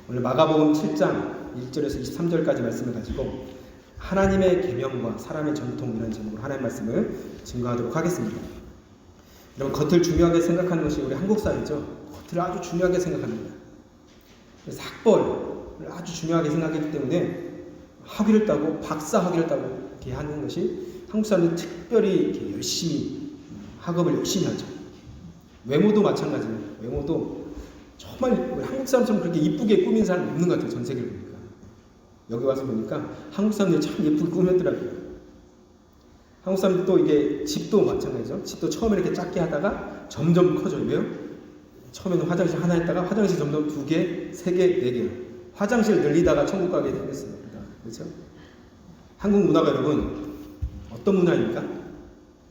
오늘 마가복음 7장 1절에서 23절까지 말씀을 가지고 하나님의 계명과 사람의 전통이라는 제목으로 하나님의 말씀을 증거하도록 하겠습니다. 여러분, 겉을 중요하게 생각하는 것이 우리 한국 사회죠. 겉을 아주 중요하게 생각합니다. 그래서 학벌을 아주 중요하게 생각하기 때문에 학위를 따고 박사 학위를 따고 이렇게 하는 것이 한국 사람들이 특별히 이렇게 열심히 학업을 열심히 하죠. 외모도 마찬가지예요. 외모도 정말 한국 사람처럼 그렇게 이쁘게 꾸민 사람이 없는 것 같아요. 전 세계를 보니까. 여기 와서 보니까 한국 사람들이 참 예쁘게 꾸몄더라고요. 한국 사람들 또 이게 집도 마찬가지죠. 집도 처음에 이렇게 작게 하다가 점점 커져요. 왜요? 처음에는 화장실 하나 했다가 화장실 점점 2개, 3개, 4개. 화장실 늘리다가 천국 가게 생겼습니다. 그렇죠? 한국 문화가 여러분 어떤 문화입니까?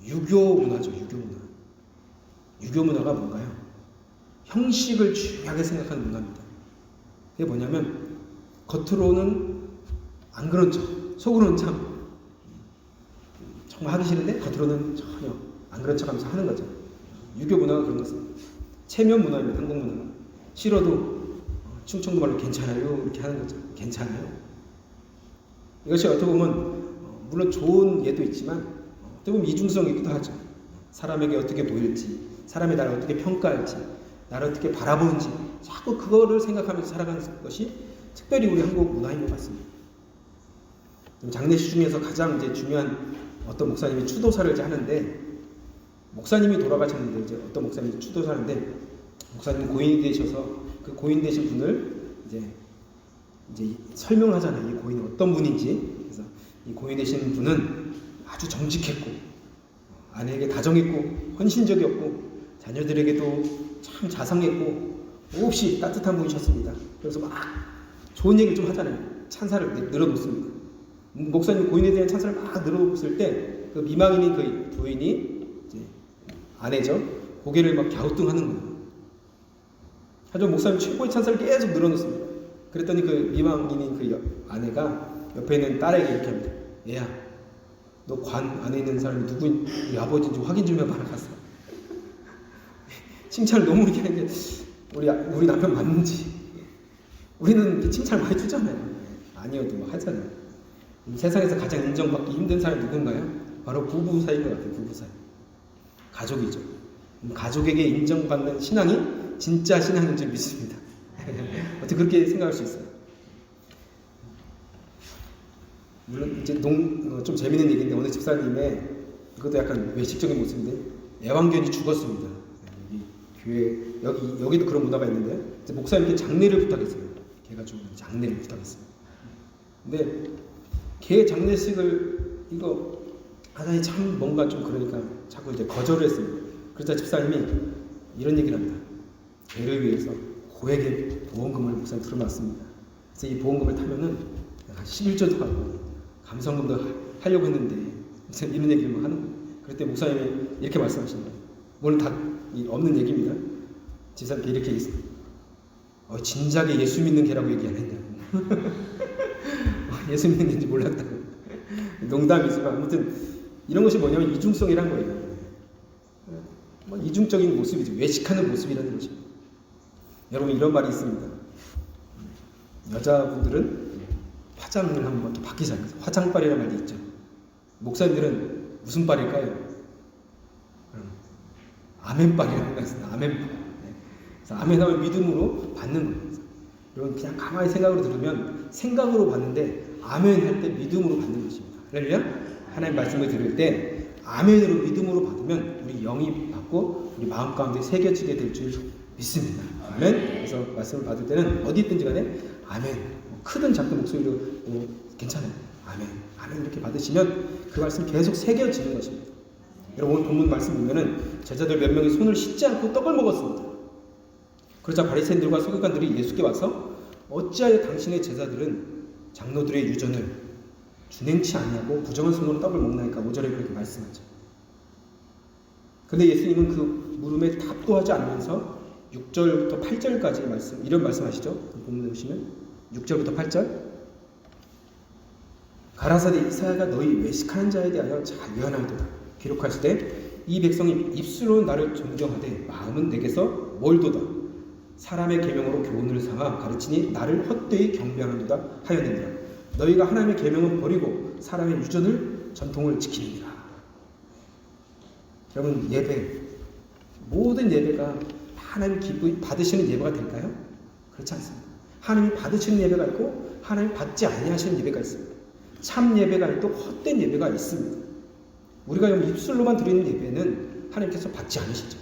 유교 문화죠. 유교 문화. 유교 문화가 뭔가요? 형식을 중요하게 생각하는 문화입니다. 그게 뭐냐면 겉으로는 안 그런 척, 속으로는 참 정말 하기 싫은데 겉으로는 전혀 안 그런 척하면서 하는 거죠. 유교 문화가 그런 것입니다. 체면 문화입니다. 한국 문화가. 싫어도 충청도 말로 괜찮아요 이렇게 하는 거죠. 괜찮아요. 이것이 어떻게 보면 물론 좋은 예도 있지만 어떻게 보면 이중성이기도 하죠. 사람에게 어떻게 보일지, 사람이 나를 어떻게 평가할지, 나를 어떻게 바라보는지 자꾸 그거를 생각하면서 살아가는 것이 특별히 우리 한국 문화인 것 같습니다. 장례식 중에서 가장 이제 중요한 어떤 목사님이 추도사를 이제 하는데, 목사님이 돌아가셨는데 이제 어떤 목사님이 추도사를 하는데, 목사님이 고인이 되셔서 그 고인 되신 분을 이제 설명을 하잖아요. 이 고인이 어떤 분인지. 그래서 이 고인 되신 분은 아주 정직했고 아내에게 다정했고 헌신적이었고 자녀들에게도 참 자상했고 몹시 따뜻한 분이셨습니다. 그래서 막 좋은 얘기를 좀 하잖아요. 찬사를 늘어놓습니다. 목사님 고인에 대한 찬사를 막 늘어놓았을 때 그 미망인인 그 부인이 이제 아내죠. 고개를 막 갸우뚱하는 거예요. 하지만 목사님 최고의 찬사를 계속 늘어놓습니다. 그랬더니 그 미망인인 그 아내가 옆에 있는 딸에게 이렇게 합니다. 얘야, 너 관 안에 있는 사람이 누구인 우리 아버지인지 확인 좀 해봐라 가서. 칭찬을 너무 이렇게 하는데 우리 남편 맞는지. 우리는 칭찬을 많이 주잖아요. 아니어도 막 하잖아요. 세상에서 가장 인정받기 힘든 사람이 누군가요? 바로 부부 사이인 것 같아요. 부부 사이. 가족이죠. 가족에게 인정받는 신앙이 진짜 신앙인 줄 믿습니다. 어떻게 그렇게 생각할 수 있어요? 물론 이제 좀 재밌는 얘기인데, 오늘 집사님의 그것도 약간 외식적인 모습인데 애완견이 죽었습니다. 여기 교회 여기도 그런 문화가 있는데 이제 목사님께 장례를 부탁했어요. 개가 죽은 장례를 부탁했어요. 근데 개 장례식을 이거 하다니 참 뭔가 좀 그러니까 자꾸 이제 거절을 했습니다. 그러자 집사님이 이런 얘기를 합니다. 개를 위해서 고액의 보험금을 목사님 들어놨습니다. 그래서 이 보험금을 타면은 한 11조도 하고 감성금도 하려고 했는데 이런 얘기를 막 하는 거예요. 그때 목사님이 이렇게 말씀하십니다. 물론 다 없는 얘기입니다. 집사님께 이렇게 얘기했어요. 진작에 예수 믿는 개라고 얘기 안 했냐고. 예수 믿는 개인지 몰랐다고. 농담이지만 아무튼 이런 것이 뭐냐면 이중성이란 거예요. 이중적인 모습이죠. 외식하는 모습이라는 것입니다. 여러분, 이런 말이 있습니다. 여자분들은 화장을 하면 이렇게 바뀌잖아요. 화장빨이라는 말이 있죠. 목사님들은 무슨 빨일까요? 아멘빨이라는 거 있습니다. 아멘빨. 그래서 아멘하면 믿음으로 받는 겁니다. 여러분, 그냥 가만히 생각으로 들으면 생각으로 받는데 아멘 할 때 믿음으로 받는 것입니다. 할렐루야? 하나님 말씀을 들을 때 아멘으로 믿음으로 받으면 우리 영이 받고 우리 마음 가운데 새겨지게 될 줄 믿습니다. 아멘. 그래서 말씀을 받을 때는 어디 있든지 간에 아멘. 크든 작든 목소리로 괜찮아요. 아멘. 아멘 이렇게 받으시면 그 말씀 계속 새겨지는 것입니다. 여러분, 오늘 본문 말씀 보면은 제자들 몇 명이 손을 씻지 않고 떡을 먹었습니다. 그러자 바리새인들과 서기관들이 예수께 와서 어찌하여 당신의 제자들은 장로들의 유전을 준행치 아니하고 부정한 손으로 떡을 먹나이까 5절에 그렇게 말씀하죠. 근데 예수님은 그 물음에 답도 하지 않으면서 6절부터 8절까지 이런 말씀하시죠. 그 본문에 보시면 6절부터 8절. 가라사대 이사야가 너희 외식하는 자에 대하여 잘 예언하도다. 기록하시되 이 백성이 입술로 나를 존경하되 마음은 내게서 멀도다. 사람의 계명으로 교훈을 삼아 가르치니 나를 헛되이 경배하는도다 하였느니라. 너희가 하나님의 계명은 버리고 사람의 유전을 전통을 지키느니라. 여러분, 예배, 모든 예배가 하나님 기쁘 받으시는 예배가 될까요? 그렇지 않습니다. 하나님이 받으시는 예배가 있고 하나님 받지 아니하시는 예배가 있습니다. 참 예배가 있고 헛된 예배가 있습니다. 우리가 입술로만 드리는 예배는 하나님께서 받지 않으시죠.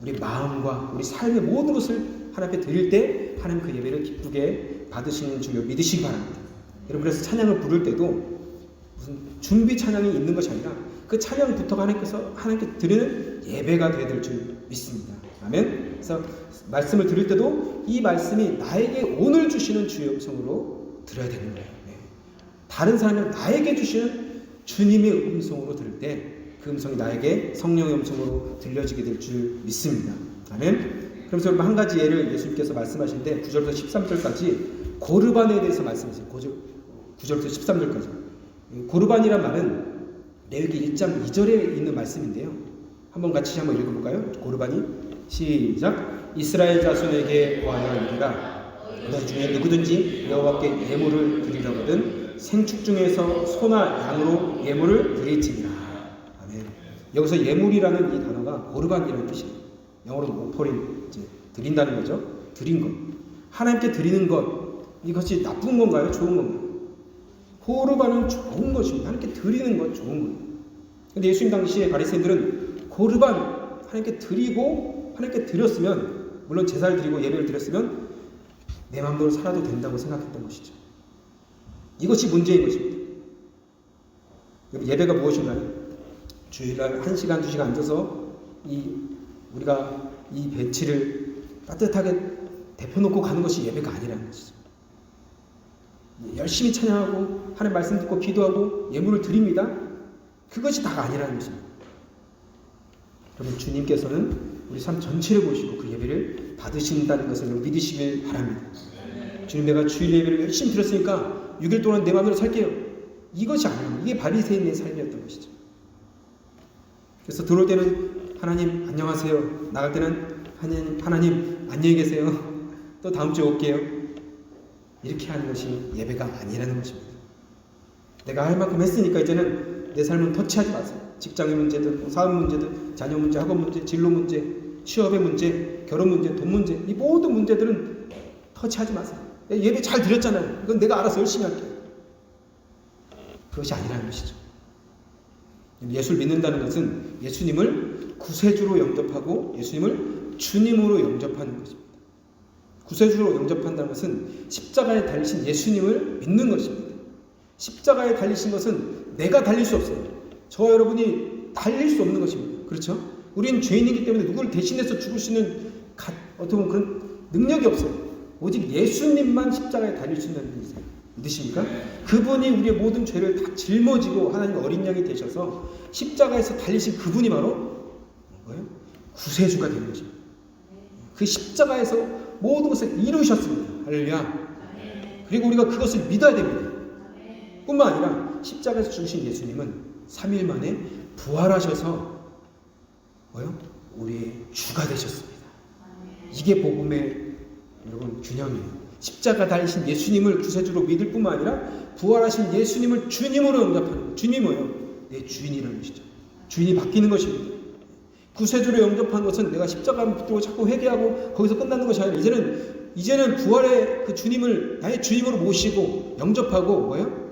우리 마음과 우리 삶의 모든 것을 하나님 앞에 드릴 때 하나님 그 예배를 기쁘게 받으시는 줄 믿으시기 바랍니다. 여러분, 그래서 찬양을 부를 때도 무슨 준비 찬양이 있는 것이 아니라 그 찬양부터가 하나님께 드리는 예배가 되어야 될 줄 믿습니다. 아멘. 그래서 말씀을 들을 때도 이 말씀이 나에게 오늘 주시는 주의 음성으로 들어야 되는 거예요. 네. 다른 사람이 나에게 주시는 주님의 음성으로 들을 때 그 음성이 나에게 성령의 음성으로 들려지게 될 줄 믿습니다. 아멘. 그래서 한 가지 예를 예수님께서 말씀하시는데 9절부터 13절까지 고르반에 대해서 말씀하세요. 9절부터 13절까지. 고르반이란 말은 레위기 1장 2절에 있는 말씀인데요. 한번 같이 한번 읽어볼까요? 고르반이 시작. 이스라엘 자손에게 구하여 이르라. 너희 중에 누구든지 여호와께 예물을 드리려거든 생축 중에서 소나 양으로 예물을 드릴지니라. 아멘. 여기서 예물이라는 이 단어가 고르반이라는 뜻이에요. 영어로도 오퍼링, 이제 드린다는 거죠. 드린 것. 하나님께 드리는 것. 이것이 나쁜 건가요? 좋은 건가요? 고르반은 좋은 것입니다. 하나님께 드리는 것 좋은 거예요. 근데 예수님 당시에 바리새인들은 고르반 하나님께 드리고 하나님께 드렸으면, 물론 제사를 드리고 예배를 드렸으면 내 마음대로 살아도 된다고 생각했던 것이죠. 이것이 문제인 것입니다. 예배가 무엇인가요? 주일날 1시간, 2시간 앉아서 우리가 이 배치를 따뜻하게 대표놓고 가는 것이 예배가 아니라는 것이죠. 열심히 찬양하고 하나님 말씀 듣고 기도하고 예물을 드립니다. 그것이 다가 아니라는 것입니다. 그러면 주님께서는 우리 삶 전체를 보시고 그 예배를 받으신다는 것을 믿으시길 바랍니다. 주님, 내가 주일 예배를 열심히 드렸으니까 6일 동안 내 마음대로 살게요. 이것이 아니에요. 이게 바리새인의 삶이었던 것이죠. 그래서 들어올 때는 하나님 안녕하세요. 나갈 때는 하나님 안녕히 계세요. 또 다음 주에 올게요. 이렇게 하는 것이 예배가 아니라는 것입니다. 내가 할 만큼 했으니까 이제는 내 삶은 터치하지 마세요. 직장의 문제든 사업 문제든 자녀 문제, 학업 문제, 진로 문제, 취업의 문제, 결혼 문제, 돈 문제, 이 모든 문제들은 터치하지 마세요. 예배 잘 드렸잖아요. 이건 내가 알아서 열심히 할게요. 그것이 아니라는 것이죠. 예수를 믿는다는 것은 예수님을 구세주로 영접하고 예수님을 주님으로 영접하는 것입니다. 구세주로 영접한다는 것은 십자가에 달리신 예수님을 믿는 것입니다. 십자가에 달리신 것은 내가 달릴 수 없어요. 저와 여러분이 달릴 수 없는 것입니다. 그렇죠? 우리는 죄인이기 때문에 누구를 대신해서 죽을 수 있는 어떻게 보면 그런 능력이 없어요. 오직 예수님만 십자가에 달릴 수 있는 분이세요. 믿으십니까? 그분이 우리의 모든 죄를 다 짊어지고 하나님의 어린 양이 되셔서 십자가에서 달리신 그분이 바로 뭐예요? 구세주가 되는 것입니다. 그 십자가에서 모든 것을 이루셨습니다. 할렐루야. 그리고 우리가 그것을 믿어야 됩니다. 뿐만 아니라 십자가에서 죽으신 예수님은 3일 만에 부활하셔서 뭐요? 우리의 주가 되셨습니다. 이게 복음의 여러분 균형이에요. 십자가 달리신 예수님을 구세주로 믿을 뿐만 아니라 부활하신 예수님을 주님으로 영접하는, 주님이 뭐예요? 내 주인이라는 것이죠. 주인이 바뀌는 것입니다. 구세주로 영접한 것은 내가 십자가를 붙들고 자꾸 회개하고 거기서 끝나는 것이 아니라 이제는 부활의 그 주님을 나의 주님으로 모시고 영접하고 뭐예요?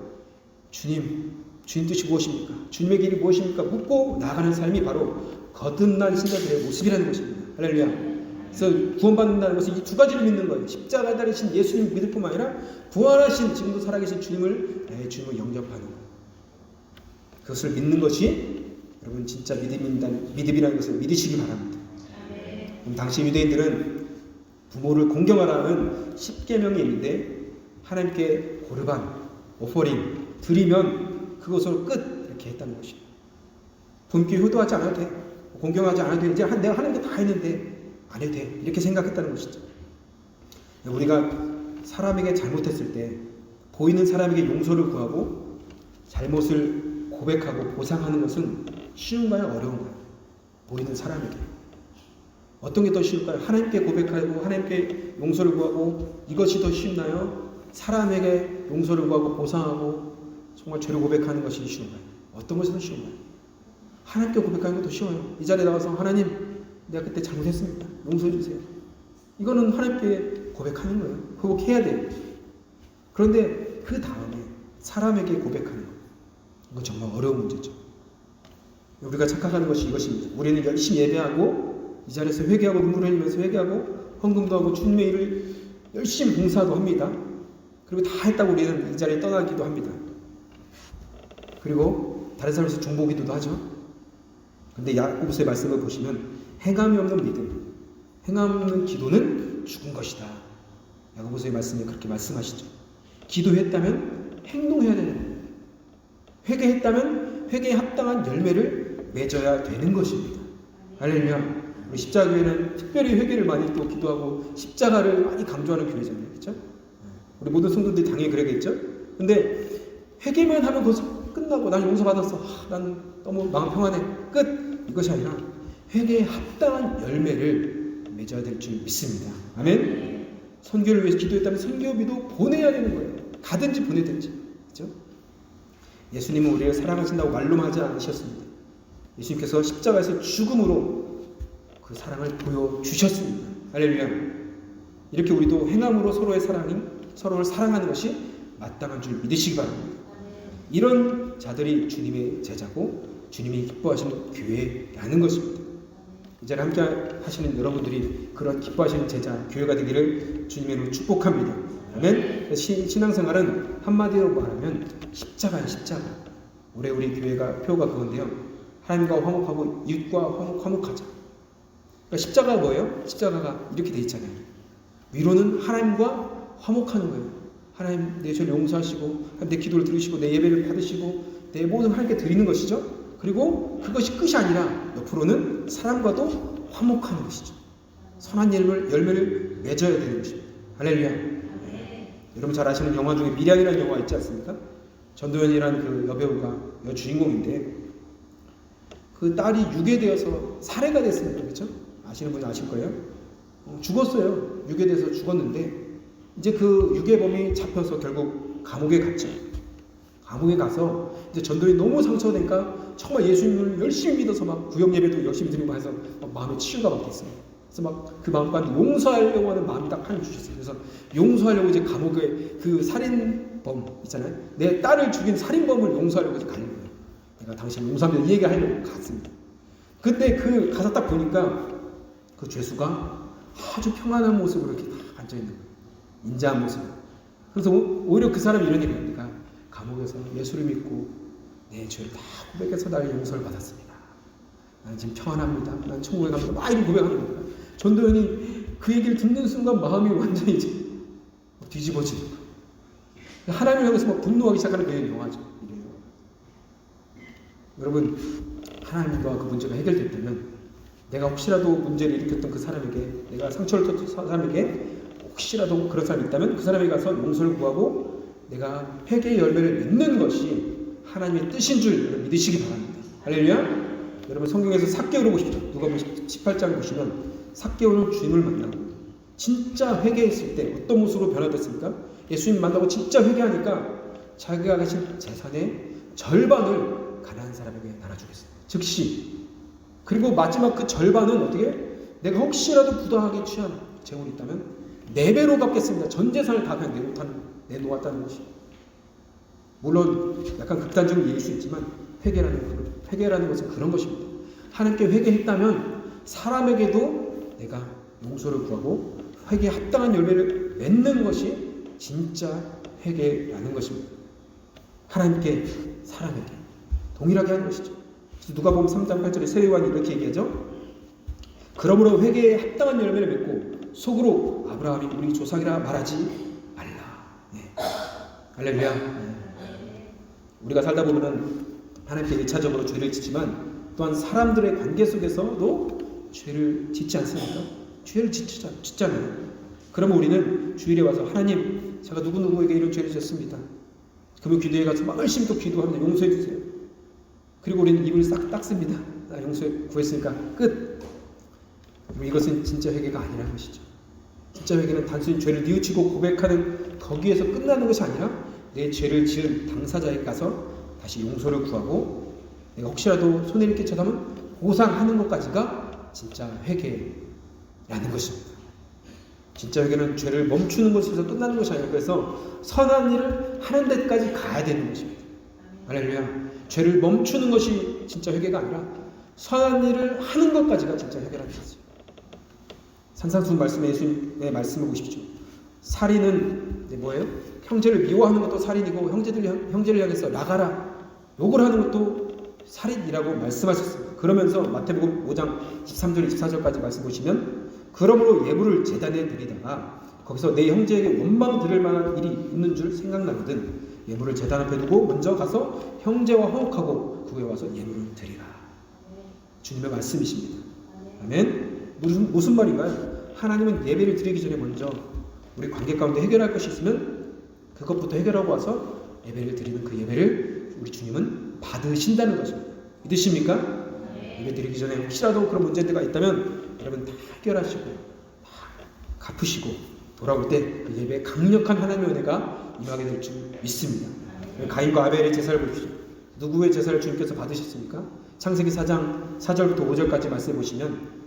주님 뜻이 무엇입니까? 주님의 길이 무엇입니까? 묻고 나아가는 삶이 바로 거듭난 신자들의 모습이라는 것입니다. 할렐루야. 그래서 구원받는다는 것은 이 두 가지를 믿는 거예요. 십자가에 달리신 예수님 믿을 뿐만 아니라 부활하신 지금도 살아계신 주님을 나의 주님으로 영접하는 거예요. 그것을 믿는 것이 여러분 진짜 믿음이라는 것을 믿으시기 바랍니다. 당시 유대인들은 부모를 공경하라는 10계명이 있는데 하나님께 고르반, 오퍼링 드리면 그것으로 끝 이렇게 했다는 것이에요. 부모께 효도하지 않아도 돼. 공경하지 않아도 돼. 이제 내가 하나님께 다 했는데 안 해도 돼. 이렇게 생각했다는 것이죠. 우리가 사람에게 잘못했을 때 보이는 사람에게 용서를 구하고 잘못을 고백하고 보상하는 것은 쉬운가요? 어려운가요? 보이는 사람에게. 어떤 게 더 쉬울까요? 하나님께 고백하고 하나님께 용서를 구하고 이것이 더 쉽나요? 사람에게 용서를 구하고 보상하고 정말 죄를 고백하는 것이 쉬운가요? 어떤 것이 더 쉬운가요? 하나님께 고백하는 것도 쉬워요. 이 자리에 나와서 하나님, 내가 그때 잘못했습니다. 용서해 주세요. 이거는 하나님께 고백하는 거예요. 고백해야 돼요. 그런데 그 다음에 사람에게 고백하는 거, 이건 정말 어려운 문제죠. 우리가 착각하는 것이 이것입니다. 우리는 열심히 예배하고 이 자리에서 회개하고 눈물을 흘리면서 회개하고 헌금도 하고 주님의 일을 열심히 봉사도 합니다. 그리고 다 했다고 우리는 이 자리에 떠나기도 합니다. 그리고 다른 사람에서 중보기도도 하죠. 근데 야고보서의 말씀을 보시면 행함이 없는 믿음, 행함 없는 기도는 죽은 것이다. 야고보서의 말씀에 그렇게 말씀하시죠. 기도했다면 행동해야 되는 거예요. 회개했다면 회개에 합당한 열매를 맺어야 되는 것입니다. 할렐루야. 우리 십자교회는 특별히 회개를 많이 또 기도하고 십자가를 많이 강조하는 교회잖아요. 그렇죠? 우리 모든 성도들이 당연히 그러겠죠? 근데 회개만 하면 거기서 끝나고 난 용서받았어. 난 너무 마음 평안해. 끝! 이것이 아니라 회개에 합당한 열매를 맺어야 될 줄 믿습니다. 아멘? 선교를 위해서 기도했다면 선교비도 보내야 되는 거예요. 가든지 보내든지. 그렇죠? 예수님은 우리를 사랑하신다고 말로만 하지 않으셨습니다. 예수님께서 십자가에서 죽음으로 그 사랑을 보여주셨습니다. 할렐루야. 이렇게 우리도 행함으로 서로를 사랑하는 것이 마땅한 줄 믿으시기 바랍니다. 이런 자들이 주님의 제자고 주님이 기뻐하시는 교회라는 것입니다. 이 자리에 함께 하시는 여러분들이 그런 기뻐하시는 제자, 교회가 되기를 주님의 이름으로 축복합니다. 아멘. 신앙생활은 한마디로 말하면 십자가예요. 십자가. 올해 우리 교회가 표가 그건데요. 하나님과 화목하고 이웃과 화목하자. 그러니까 십자가가 뭐예요? 십자가가 이렇게 돼 있잖아요. 위로는 하나님과 화목하는 거예요. 하나님 내 죄를 용서하시고 내 기도를 들으시고 내 예배를 받으시고 내 모든 하나님께 드리는 것이죠. 그리고 그것이 끝이 아니라 옆으로는 사람과도 화목하는 것이죠. 선한 열매를 맺어야 되는 것입니다. 할렐루야. 여러분 잘 아시는 영화 중에 미량이라는 영화 있지 않습니까? 전도연이라는 그 여배우가 여주인공인데 그 딸이 유괴되어서 살해가 됐습니다. 그렇죠? 아시는 분은 아실 거예요. 죽었어요. 유괴돼서 죽었는데 이제 그 유괴범이 잡혀서 결국 감옥에 갔죠. 감옥에 가서 이제 전도연이 너무 상처되니까 정말 예수님을 열심히 믿어서 막 구역 예배도 열심히 드리고 해서 막 마음에 치유가 막 됐어요. 그래서 막 그 마음 가운데 용서하려고 하는 마음이 딱 하나님 주셨어요. 그래서 용서하려고 이제 감옥에 그 살인범 있잖아요. 내 딸을 죽인 살인범을 용서하려고 이제 가는 거예요. 내가 당신 용서하면 이 얘기하려고 갔습니다. 근데 그 가서 딱 보니까 그 죄수가 아주 평안한 모습으로 이렇게 딱 앉아있는 거예요. 인자한 모습. 그래서 오히려 그 사람이 이런 얘기를 합니다. 감옥에서 예수를 믿고 내 죄를 다 고백해서 나의 용서를 받았습니다. 나는 지금 평안합니다. 난 천국에 갑니다. 막 이런 고백하는 겁니다. 전도연이 그 얘기를 듣는 순간 마음이 완전히 이제 뒤집어지는 거예요. 하나님을 향해서 막 분노하기 시작하는 그의 영화죠. 이래요. 여러분, 하나님과 그 문제가 해결됐다면 내가 혹시라도 문제를 일으켰던 그 사람에게, 내가 상처를 줬던 사람에게 혹시라도 그런 사람이 있다면 그 사람에게 가서 용서를 구하고 내가 회개의 열매를 맺는 것이 하나님의 뜻인 줄 여러분 믿으시기 바랍니다. 할렐루야. 여러분 성경에서 삭개오를 보십시오. 누가복음 18장 보시면 삭개오는 주님을 만나고 진짜 회개했을 때 어떤 모습으로 변화됐습니까? 예수님 만나고 진짜 회개하니까 자기가 가진 재산의 절반을 가난한 사람에게 나눠주겠어요. 즉시. 그리고 마지막 그 절반은 어떻게? 내가 혹시라도 부당하게 취한 재물이 있다면 4배로 갚겠습니다. 전 재산을 다 그냥 내놓았다는 것이. 물론 약간 극단적인 얘기일 수 있지만 회개라는 것은 그런 것입니다. 하나님께 회개했다면 사람에게도 내가 용서를 구하고 회개에 합당한 열매를 맺는 것이 진짜 회개라는 것입니다. 하나님께 사람에게 동일하게 하는 것이죠. 누가복음 3장 8절에 세례요한이 이렇게 얘기하죠. 그러므로 회개에 합당한 열매를 맺고 속으로 아브라함이 우리 조상이라 말하지 말라. 네. 할렐루야. 네. 우리가 살다 보면은 하나님께 1차적으로 죄를 짓지만 또한 사람들의 관계 속에서도 죄를 짓지 않습니까? 죄를 짓잖아요. 그러면 우리는 주일에 와서 하나님, 제가 누구누구에게 이런 죄를 짓습니다. 그러면 기도에 가서 막 열심히 또 기도합니다. 용서해 주세요. 그리고 우리는 입을 싹 닦습니다. 나 용서해 구했으니까 끝. 이것은 진짜 회개가 아니라는 것이죠. 진짜 회개는 단순히 죄를 뉘우치고 고백하는 거기에서 끝나는 것이 아니라 내 죄를 지은 당사자에게 가서 다시 용서를 구하고 내가 혹시라도 손해를 끼쳐다면 보상하는 것까지가 진짜 회개라는 것입니다. 진짜 회개는 죄를 멈추는 것에서 끝나는 것이 아니라 그래서 선한 일을 하는 데까지 가야 되는 것입니다. 할렐루야. 죄를 멈추는 것이 진짜 회개가 아니라 선한 일을 하는 것까지가 진짜 회개라는 것이죠. 산상수훈 말씀에 예수님의 말씀을 보십시오. 살인은 뭐예요? 형제를 미워하는 것도 살인이고 형제를 향해서 나가라 욕을 하는 것도 살인이라고 말씀하셨습니다. 그러면서 마태복음 5장 13절 24절까지 말씀 보시면 그러므로 예물을 제단에 드리다가 거기서 내 형제에게 원망 들을 만한 일이 있는 줄 생각나거든 예물을 제단 앞에 두고 먼저 가서 형제와 화목하고 구에 와서 예물을 드리라. 주님의 말씀이십니다. 아멘. 무슨 말인가요? 하나님은 예배를 드리기 전에 먼저 우리 관계 가운데 해결할 것이 있으면 그것부터 해결하고 와서 예배를 드리는 그 예배를 우리 주님은 받으신다는 것입니다. 믿으십니까? 예배 드리기 전에 혹시라도 그런 문제가 있다면 여러분 다 해결하시고 다 갚으시고 돌아올 때 그 예배에 강력한 하나님의 은혜가 임하게 될 줄 믿습니다. 가인과 아벨의 제사를 보십시오. 누구의 제사를 주님께서 받으셨습니까? 창세기 4장 4절부터 5절까지 말씀해 보시면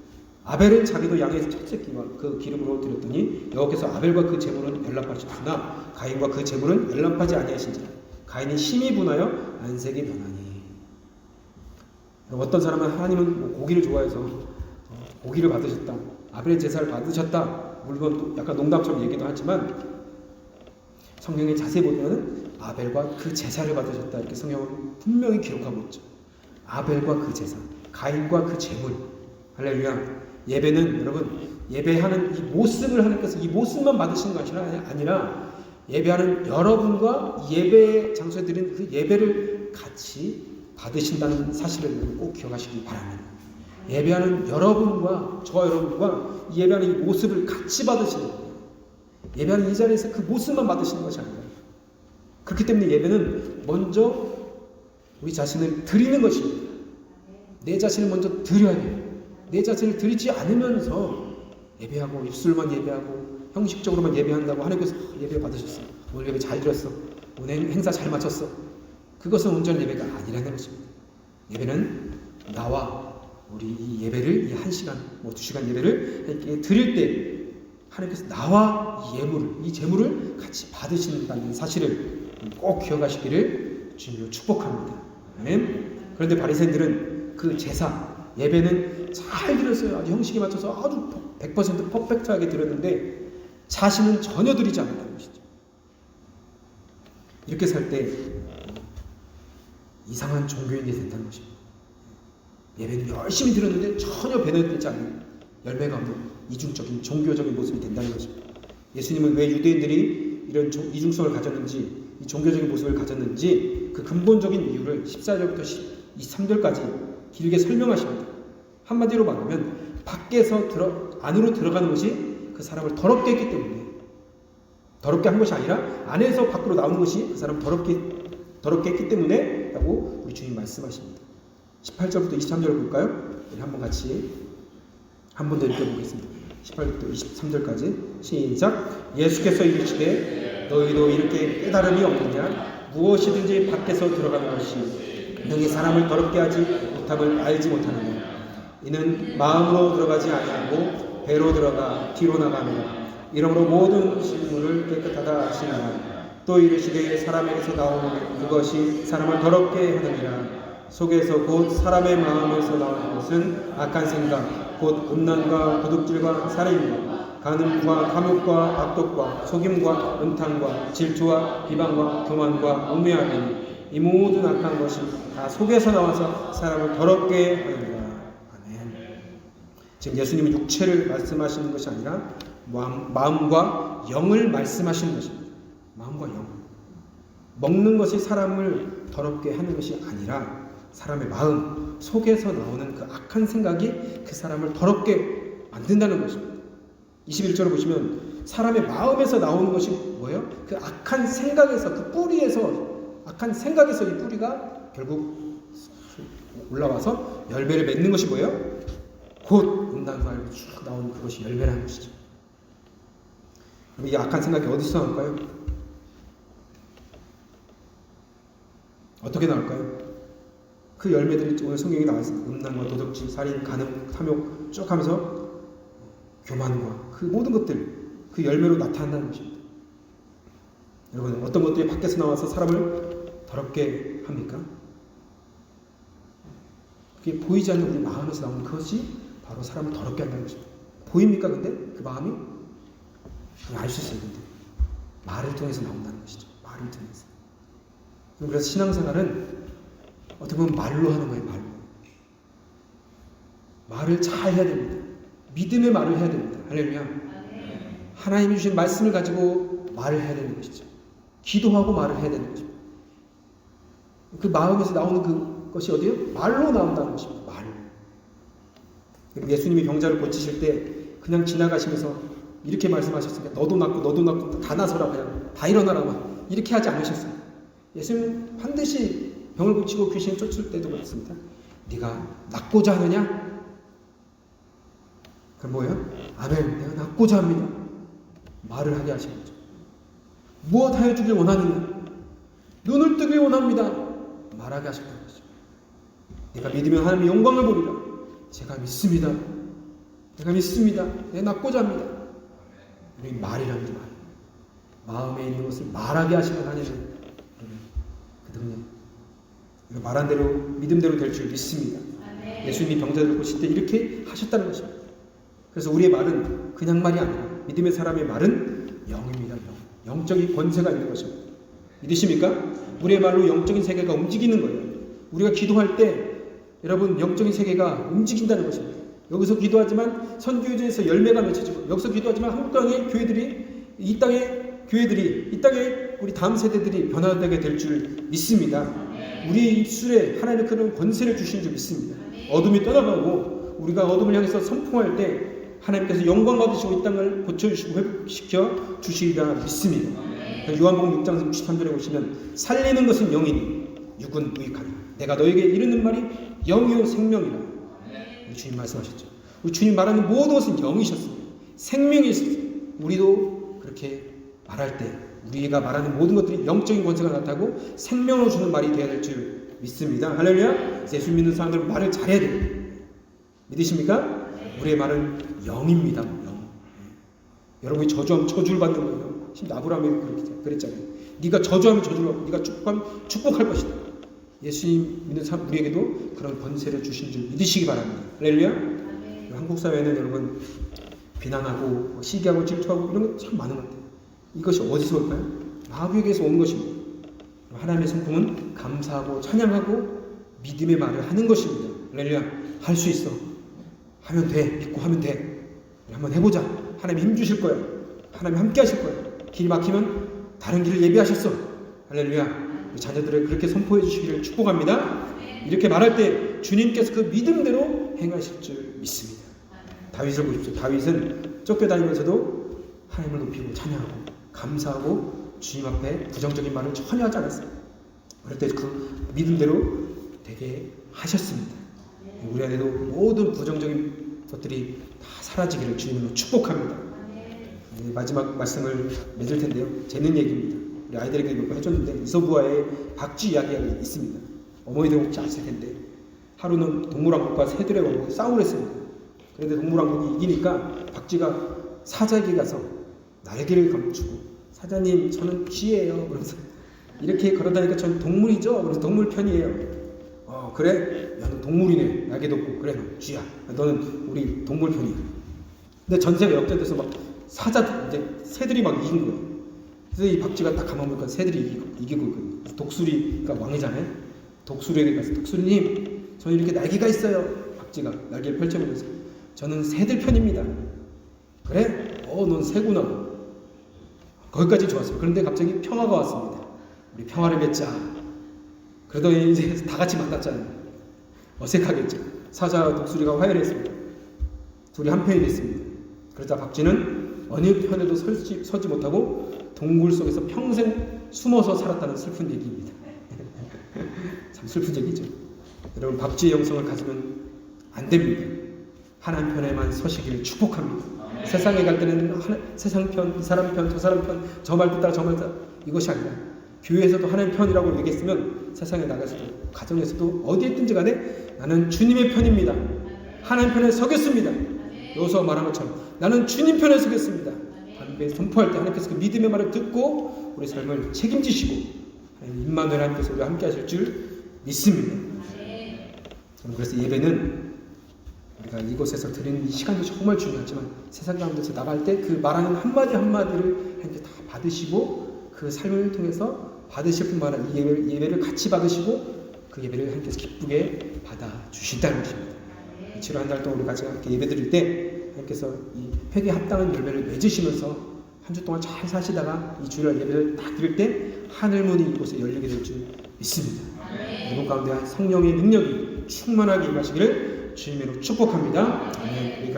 아벨은 자기도 양의 첫 새끼와 그 기름으로 드렸더니 여호와께서 아벨과 그 제물은 열납하셨으나 가인과 그 제물은 열납하지 아니하신지라. 가인이 심히 분하여 안색이 변하니. 어떤 사람은 하나님은 고기를 좋아해서 고기를 받으셨다. 아벨의 제사를 받으셨다. 물론 또 약간 농담처럼 얘기도 하지만 성경에 자세히 보면 아벨과 그 제사를 받으셨다. 이렇게 성경은 분명히 기록하고 있죠. 아벨과 그 제사, 가인과 그 제물. 할렐루야. 예배는 여러분 예배하는 이 모습을 하나님께서 이 모습만 받으시는 것이 아니라 예배하는 여러분과 예배 장소에 드린 그 예배를 같이 받으신다는 사실을 꼭 기억하시기 바랍니다. 예배하는 여러분과 저와 여러분과 예배하는 이 모습을 같이 받으시는 거예요. 예배하는 이 자리에서 그 모습만 받으시는 것이 아니라 그렇기 때문에 예배는 먼저 우리 자신을 드리는 것입니다. 내 자신을 먼저 드려야 돼요. 내 자신을 드리지 않으면서 예배하고 입술만 예배하고 형식적으로만 예배한다고 하나님께서 예배 받으셨어. 오늘 예배 잘 드렸어. 오늘 행사 잘 마쳤어. 그것은 온전한 예배가 아니라는 것입니다. 예배는 나와 우리 이 예배를 이 1시간, 2시간 예배를 이렇게 드릴 때 하나님께서 나와 이 예물을, 이 제물을 같이 받으신다는 사실을 꼭 기억하시기를 주님으로 축복합니다. 아멘. 그런데 바리새인들은 그 제사, 예배는 잘 드렸어요. 아주 형식에 맞춰서 아주 100% 퍼펙트하게 드렸는데 자신은 전혀 드리지 않았다는 것이죠. 이렇게 살 때 이상한 종교인이 된다는 것입니다. 예배는 열심히 드렸는데 전혀 배려되지 않는 열매가 없는 이중적인 종교적인 모습이 된다는 것입니다. 예수님은 왜 유대인들이 이런 이중성을 가졌는지 이 종교적인 모습을 가졌는지 그 근본적인 이유를 14절부터 23절까지 길게 설명하십니다. 한마디로 말하면 밖에서 안으로 들어가는 것이 그 사람을 더럽게 했기 때문에 더럽게 한 것이 아니라 안에서 밖으로 나오는 것이 그 사람을 더럽게 했기 때문에 라고 우리 주님 말씀하십니다. 18절부터 23절을 볼까요? 한번 같이 한 번 더 읽어보겠습니다. 18절부터 23절까지 시작. 예수께서 이르시되 너희도 이렇게 깨달음이 없느냐? 무엇이든지 밖에서 들어가는 것이 능히 사람을 더럽게 하지 못함을 알지 못하느냐? 이는 마음으로 들어가지 아니하고 배로 들어가 뒤로 나가느냐? 이러므로 모든 식물을 깨끗하다 하시느냐? 또 이르시되 사람에게서 나오는 그것이 사람을 더럽게 하느니라. 속에서 곧 사람의 마음에서 나오는 것은 악한 생각, 곧 음란과 도둑질과 살인과 간음과 탐욕과 악독과 속임과 음탕과 질투와 비방과 교만과 우매함이니 이 모든 악한 것이 다 속에서 나와서 사람을 더럽게 하느니라. 아멘. 지금 예수님은 육체를 말씀하시는 것이 아니라 마음과 영을 말씀하시는 것입니다. 마음과 영. 먹는 것이 사람을 더럽게 하는 것이 아니라 사람의 마음 속에서 나오는 그 악한 생각이 그 사람을 더럽게 만든다는 것입니다. 21절을 보시면 사람의 마음에서 나오는 것이 뭐예요? 그 악한 생각에서 그 뿌리에서 악한 생각에서 이 뿌리가 결국 올라와서 열매를 맺는 것이 뭐예요? 곧 음란, 온다는 걸 알고 쭉 나오는 그것이 열매라는 것이죠. 그럼 이 악한 생각이 어디서 나올까요? 어떻게 나올까요? 그 열매들이 오늘 성경에 나와 있습니다. 음란과 도적질, 살인, 간음, 탐욕 쭉 하면서 교만과 그 모든 것들 그 열매로 나타난다는 것입니다. 여러분 어떤 것들이 밖에서 나와서 사람을 더럽게 합니까? 그게 보이지 않는 우리 마음에서 나오는 그것이 바로 사람을 더럽게 한다는 것입니다. 보입니까 근데? 그 마음이? 알 수 있어요. 근데 말을 통해서 나온다는 것이죠. 말을 통해서. 그래서 신앙생활은 어떻게 보면 말로 하는 거예요. 말로. 말을 잘 해야 됩니다. 믿음의 말을 해야 됩니다. 할렐루야. 하나님이 주신 말씀을 가지고 말을 해야 되는 것이죠. 기도하고 말을 해야 되는 것입니다. 그 마음에서 나오는 그것이 어디요? 말로 나온다는 것입니다. 말로. 예수님이 병자를 고치실 때 그냥 지나가시면서 이렇게 말씀하셨으니까 너도 낫고 다 나서라 그냥 다 일어나라 이렇게 하지 않으셨어요. 예수님 반드시 병을 고치고 귀신을 쫓을 때도 그렇습니다. 네가 낫고자 하느냐? 그럼 뭐예요? 아멘. 내가 낫고자 합니다. 말을 하게 하신 거죠. 무엇 하여 주길 원하느냐? 눈을 뜨길 원합니다. 말하게 하셨다는 거죠. 내가 믿으면 하나님의 영광을 보리라. 제가 믿습니다. 내가 믿습니다. 내가 낫고자 합니다. 우리 말이랍니다. 말. 마음에 있는 것을 말하게 하시는 하나님은 그 능력. 말한 대로 믿음대로 될 줄 믿습니다. 예수님이 병자들을 고칠 때 이렇게 하셨다는 것입니다. 그래서 우리의 말은 그냥 말이 아니라 믿음의 사람의 말은 영입니다. 영적인 권세가 있는 것입니다. 믿으십니까? 우리의 말로 영적인 세계가 움직이는 거예요. 우리가 기도할 때 여러분 영적인 세계가 움직인다는 것입니다. 여기서 기도하지만 선교제에서 열매가 맺혀지고 여기서 기도하지만 한국 땅의 교회들이 이 땅의 우리 다음 세대들이 변화되게 될 줄 믿습니다. 우리의 입술에 하나님의 그런 권세를 주시는 줄 믿습니다. 어둠이 떠나가고 우리가 어둠을 향해서 선포할 때 하나님께서 영광 받으시고 이 땅을 고쳐주시고 회복시켜 주시리라 믿습니다. 요한복음 6장 63절에 보시면 살리는 것은 영이니 육은 무익하니 내가 너에게 이르는 말이 영이요 생명이라 우리 주님 말씀하셨죠. 우리 주님 말하는 모든 것은 영이셨습니다. 생명이셨어요. 우리도 그렇게 말할 때 우리가 말하는 모든 것들이 영적인 권세가 나타나고 생명을 주는 말이 되어야 될 줄 믿습니다. 할렐루야. 예수 믿는 사람들은 말을 잘해야 돼요. 믿으십니까? 우리의 말은 영입니다. 영. 여러분이 저주하면 저주를 받는 거예요. 심지어 아브라함이 그렇게 그랬잖아요. 네가 저주하면 저주를 받고 네가 축복하면 축복할 것이다. 예수님 믿는 사람 우리에게도 그런 권세를 주신 줄 믿으시기 바랍니다. 할렐루야. 한국 사회는 여러분 비난하고 시기하고 질투하고 이런 거 참 많은 것 같아요. 이것이 어디서 올까요? 마귀에게서 오는 것입니다. 하나님의 성품은 감사하고 찬양하고 믿음의 말을 하는 것입니다. 할렐루야. 할 수 있어. 하면 돼. 믿고 하면 돼. 한번 해보자. 하나님 힘 주실 거야. 하나님 함께 하실 거야. 길이 막히면 다른 길을 예비하셨어. 할렐루야. 우리 자녀들을 그렇게 선포해 주시기를 축복합니다. 이렇게 말할 때 주님께서 그 믿음대로 행하실 줄 믿습니다. 다윗을 보십시오. 다윗은 쫓겨다니면서도 하나님을 높이고 찬양하고 감사하고 주님 앞에 부정적인 말을 전혀 하지 않았어요. 그럴 때 그 믿음대로 되게 하셨습니다. 우리 안에도 모든 부정적인 것들이 다 사라지기를 주님으로 축복합니다. 마지막 말씀을 맺을 텐데요. 재밌는 얘기입니다. 우리 아이들에게 몇 번 해줬는데 이소부와의 박쥐 이야기가 있습니다. 어머니들 혹시 아실 텐데 하루는 동물왕국과 새들의 왕국이 싸움을 했습니다. 그런데 동물왕국이 이기니까 박쥐가 사자에게 가서 날개를 감추고 사자님 저는 쥐예요. 그러면서 이렇게 걸어다니까 저는 동물이죠. 그래서 동물 편이에요. 그래? 야, 너 동물이네. 날개도 없고. 그래, 너 쥐야. 너는 우리 동물 편이야. 근데 전세가 역전돼서 막 이제 새들이 막 이긴 거예요. 그래서 이 박쥐가 딱 가만 보니까 새들이 이기고 독수리가 왕이잖아요. 독수리에게 가서 독수리님, 저는 이렇게 날개가 있어요. 박쥐가 날개를 펼쳐보면서 저는 새들 편입니다. 그래? 넌 새구나. 거기까지 좋았어요. 그런데 갑자기 평화가 왔습니다. 우리 평화를 맺자. 그러더니 이제 다 같이 만났잖아요. 어색하겠죠. 사자와 독수리가 화해를 했습니다. 둘이 한 편이 됐습니다. 그러자 박쥐는 어느 편에도 서지 못하고 동굴 속에서 평생 숨어서 살았다는 슬픈 얘기입니다. 참 슬픈 얘기죠. 여러분 박쥐의 영성을 가지면 안 됩니다. 하나님 편에만 서시기를 축복합니다. 세상에 갈 때는 세상 편, 이 사람 편, 저 사람 편, 저 말 듣다가 저 말 듣다가 이것이 아니라 교회에서도 하나님 편이라고 얘기했으면 세상에 나가서도 가정에서도 어디에 있든지 간에 나는 주님의 편입니다. 하나님 편에 서겠습니다. 여호수아 말한 것처럼 나는 주님 편에 서겠습니다. 담배 선포할 때 하나님께서 그 믿음의 말을 듣고 우리 삶을 책임지시고 임마누엘 하나님께서 우리와 함께 하실 줄 믿습니다. 그래서 예배는 우리가 이곳에서 드리는 이 시간도 정말 중요하지만 세상 가운데서 나갈 때 그 말하는 한마디 한마디를 하나님께 다 받으시고 그 삶을 통해서 받으실 뿐만 아니라 이 예배를 같이 받으시고 그 예배를 하나님께서 기쁘게 받아주신다는 것입니다. 7월 한 달 동안 우리 같이 함께 예배 드릴 때 하나님께서 이 회개에 합당한 열매를 맺으시면서 한 주 동안 잘 사시다가 이 주일 예배를 딱 드릴 때 하늘문이 이곳에 열리게 될 줄 믿습니다. 이곳 가운데 성령의 능력이 충만하게 임하시기를 주님으로 축복합니다. 아멘.